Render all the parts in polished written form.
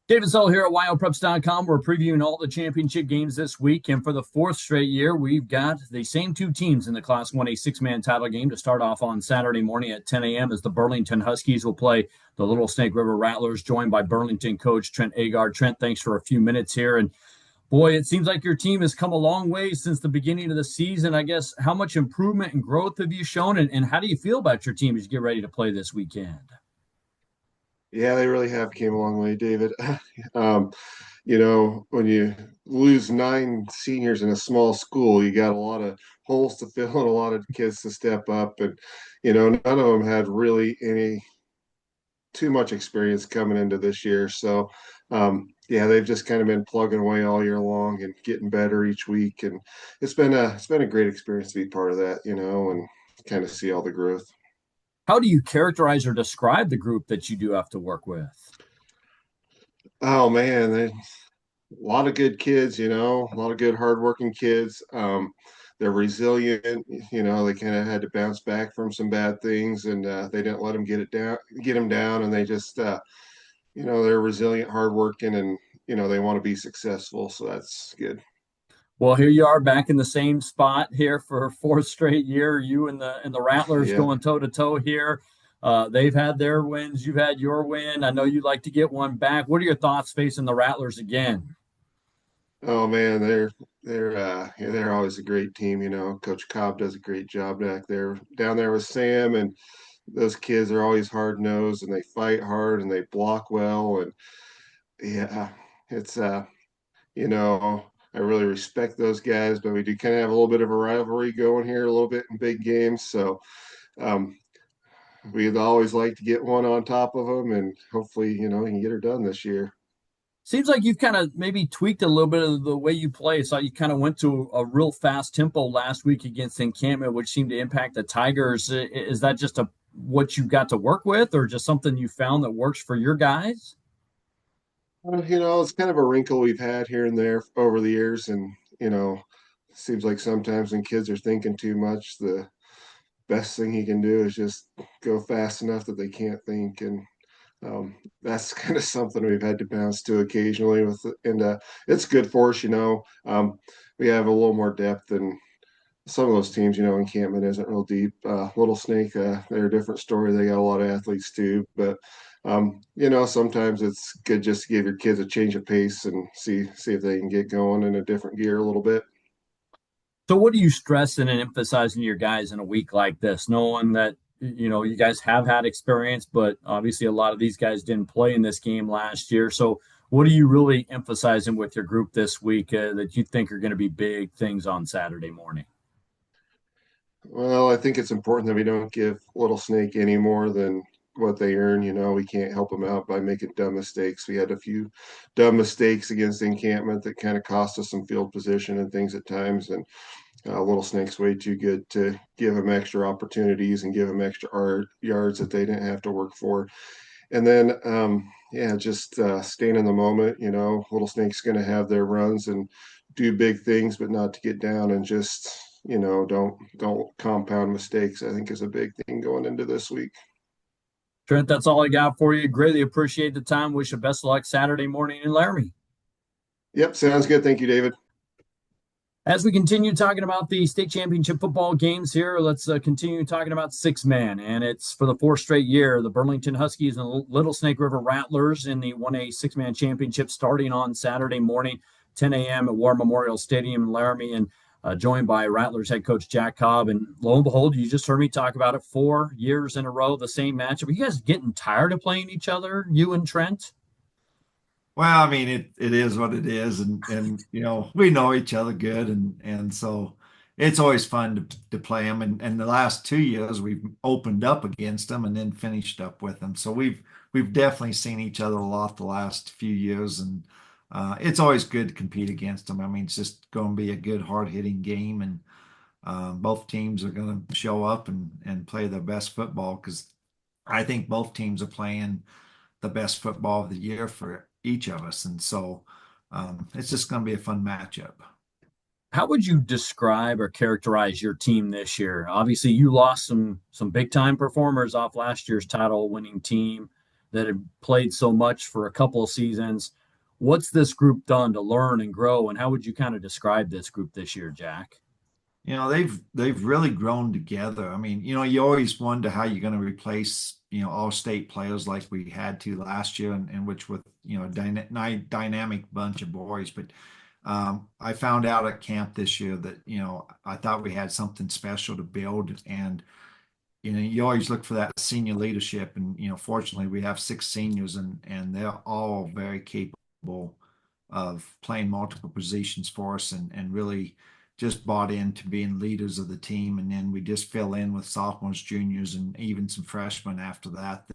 David Sull here at Wyopreps.com. We're previewing all the championship games this week. And for the fourth straight year, we've got the same two teams in the Class 1A six-man title game to start off on Saturday morning at 10 a.m. as the Burlington Huskies will play the Little Snake River Rattlers, joined by Burlington coach Trent Aagard. Trent, thanks for a few minutes here. And boy, it seems like your team has come a long way since the beginning of the season. I guess, how much improvement and growth have you shown? And how do you feel about your team as you get ready to play this weekend? Yeah, they really have came a long way, David. um, when you lose nine seniors in a small school, you got a lot of holes to fill and a lot of kids to step up. And, none of them had really any too much experience coming into this year. So, yeah, they've just kind of been plugging away all year long and getting better each week. And it's been a great experience to be part of that, and kind of see all the growth. How do you characterize or describe the group that you do have to work with? Oh man, a lot of good kids, a lot of good hardworking kids. They're resilient. They kind of had to bounce back from some bad things, and they didn't let them get them down, and they just, they're resilient, hardworking, and they want to be successful. So that's good. Well, here you are back in the same spot here for a fourth straight year. You and the Rattlers Yeah. going toe to toe here. They've had their wins. You've had your win. I know you'd like to get one back. What are your thoughts facing the Rattlers again? Oh man, they're always a great team. Coach Cobb does a great job back there, down there with Sam, and those kids are always hard nosed and they fight hard and they block well. And yeah, it's you know, I really respect those guys, but we do kind of have a little bit of a rivalry going here, a little bit in big games. So um, we'd always like to get one on top of them, and hopefully, we can get her done this year. Seems like you've kind of maybe tweaked a little bit of the way you play. So you kind of went to a real fast tempo last week against Encampment, which seemed to impact the Tigers. Is that just a what you got to work with, or just something you found that works for your guys? It's kind of a wrinkle we've had here and there over the years, and it seems like sometimes when kids are thinking too much, the best thing you can do is just go fast enough that they can't think, and that's kind of something we've had to bounce to occasionally with, and it's good for us. We have a little more depth than some of those teams. Encampment isn't real deep. Little Snake, they're a different story. They got a lot of athletes too, but sometimes it's good just to give your kids a change of pace and see if they can get going in a different gear a little bit. So, what are you stressing and emphasizing to your guys in a week like this, knowing that you guys have had experience, but obviously a lot of these guys didn't play in this game last year. So, what are you really emphasizing with your group this week that you think are going to be big things on Saturday morning? Well, I think it's important that we don't give Little Snake any more than what they earn. We can't help them out by making dumb mistakes. We had a few dumb mistakes against Encampment that kind of cost us some field position and things at times. And Little Snake's way too good to give them extra opportunities and give them extra yards that they didn't have to work for. And then, yeah, just staying in the moment. Little Snake's going to have their runs and do big things, but not to get down and just don't compound mistakes. I think is a big thing going into this week. Trent, that's all I got for you. Greatly appreciate the time. Wish you best of luck Saturday morning in Laramie. Yep, sounds good. Thank you, David. As we continue talking about the state championship football games here, let's continue talking about six man. And it's for the fourth straight year, the Burlington Huskies and Little Snake River Rattlers in the 1A six man championship starting on Saturday morning, 10 a.m. at War Memorial Stadium in Laramie. And joined by Rattlers head coach Jack Cobb. And lo and behold, you just heard me talk about it 4 years in a row, the same matchup. Are you guys getting tired of playing each other, you and Trent? Well, I mean, it is what it is, and we know each other good, and so it's always fun to play them. And the last 2 years we've opened up against them and then finished up with them. So we've definitely seen each other a lot the last few years, and it's always good to compete against them. I mean, it's just going to be a good, hard-hitting game, and both teams are going to show up and play their best football because I think both teams are playing the best football of the year for each of us. And so it's just going to be a fun matchup. How would you describe or characterize your team this year? Obviously, you lost some big time performers off last year's title winning team. that have played so much for a couple of seasons. What's this group done to learn and grow, and how would you kind of describe this group this year, Jack? They've really grown together. I mean, you always wonder how you're going to replace, all state players like we had to last year, and which with, a dynamic bunch of boys. But I found out at camp this year that, I thought we had something special to build. And, you always look for that senior leadership. And, fortunately, we have six seniors, and they're all very capable of playing multiple positions for us, and really just bought into being leaders of the team. And then we just fill in with sophomores, juniors, and even some freshmen after that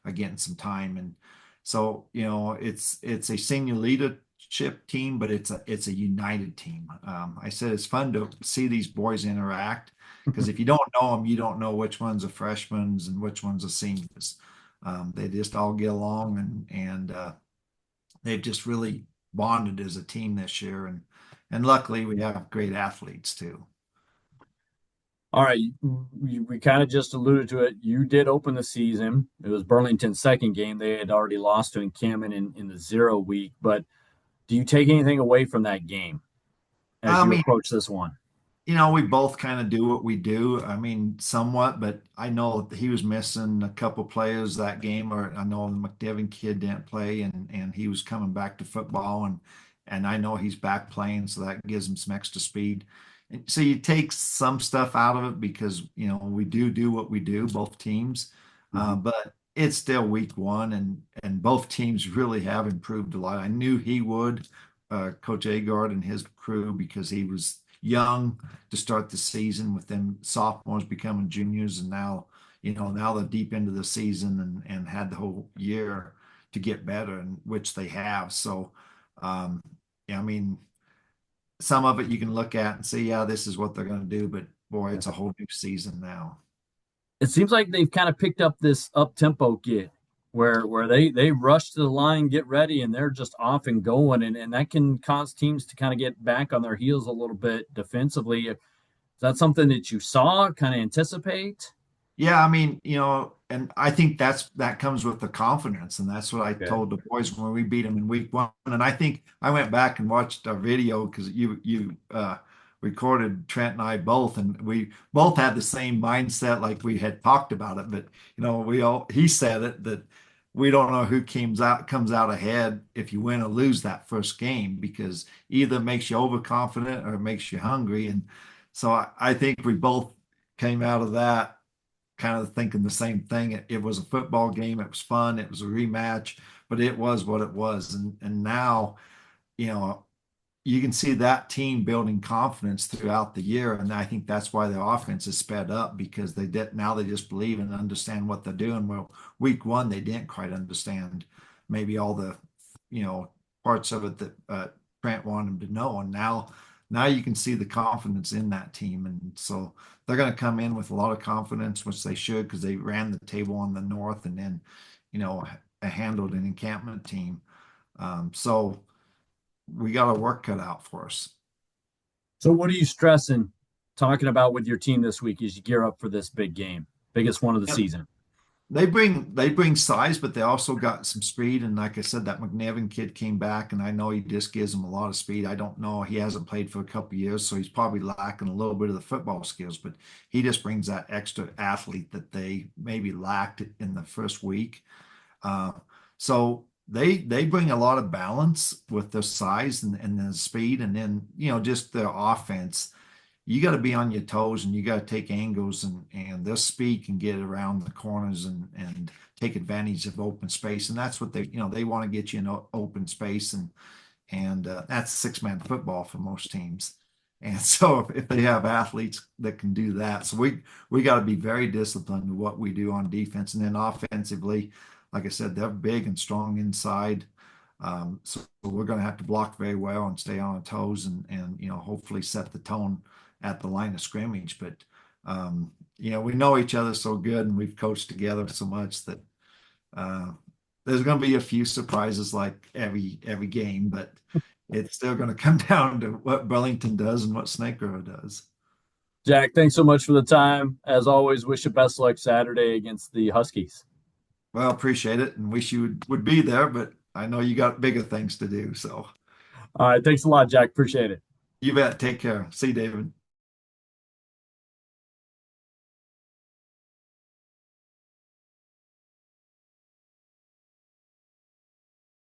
are getting some time. And so, it's a senior leadership team, but it's a united team. I said it's fun to see these boys interact, because if you don't know them, you don't know which ones are freshmen and which ones are seniors. They just all get along, and they've just really bonded as a team this year. And luckily, we have great athletes too. All right, we kind of just alluded to it. You did open the season. It was Burlington's second game. They had already lost to Encampment in the 0 week. But do you take anything away from that game as I you mean, approach this one? we both kind of do what we do. I mean, somewhat, but I know he was missing a couple players that game, or I know the McDevitt kid didn't play, and he was coming back to football, and I know he's back playing, so that gives him some extra speed. And so you take some stuff out of it because we do what we do, both teams, Mhm. but it's still week one, and both teams really have improved a lot. I knew he would, Coach Aagard and his crew, because he was young to start the season, with them sophomores becoming juniors, and now they're deep into the season, and had the whole year to get better, and which they have. So yeah, I mean, some of it you can look at and say, yeah, this is what they're going to do, but boy, it's a whole new season now. It seems like they've kind of picked up this up tempo get where they rush to the line, get ready, and they're just off and going, and that can cause teams to kind of get back on their heels a little bit defensively. Is that something that you saw, kind of anticipate? Yeah, I mean, and I think that comes with the confidence, and that's what I Okay. told the boys when we beat them in week one. And I think I went back and watched our video, because you recorded Trent and I both, and we both had the same mindset, like we had talked about it. But he said it, that we don't know who comes out ahead if you win or lose that first game, because either it makes you overconfident or it makes you hungry. And so I think we both came out of that kind of thinking the same thing. It was a football game. It was fun. It was a rematch, but it was what it was. And now, you know, you can see that team building confidence throughout the year. And I think that's why their offense is sped up, because now they just believe and understand what they're doing. Well, week one, they didn't quite understand maybe all the, you know, parts of it that Trent wanted them to know. And now you can see the confidence in that team. And so they're going to come in with a lot of confidence, which they should, because they ran the table on the north, and then, handled an encampment team. So we got our work cut out for us. So, what are you stressing, talking about with your team this week as you gear up for this big game, biggest one of the Yep. season? They bring size, but they also got some speed. And like I said, that McNevin kid came back, and I know he just gives him a lot of speed. I don't know. He hasn't played for a couple of years, so he's probably lacking a little bit of the football skills, but he just brings that extra athlete that they maybe lacked in the first week. Uh, so they bring a lot of balance with their size and the speed, and then just their offense. You got to be on your toes, and you got to take angles, and their speed can get around the corners and take advantage of open space. And that's what they want to get you in open space, and that's six-man football for most teams. And so if they have athletes that can do that, so we got to be very disciplined in what we do on defense. And then offensively, like I said, they're big and strong inside. So we're going to have to block very well and stay on our toes, and hopefully set the tone at the line of scrimmage. But we know each other so good, and we've coached together so much that uh, there's going to be a few surprises like every game, but it's still going to come down to what Burlington does and what Snake River does. Jack, thanks so much for the time. As always, wish you best luck Saturday against the Huskies. Well, appreciate it and wish you would be there, but I know you got bigger things to do. So All right, thanks a lot, Jack. Appreciate it. you bet. Take care. See you, David.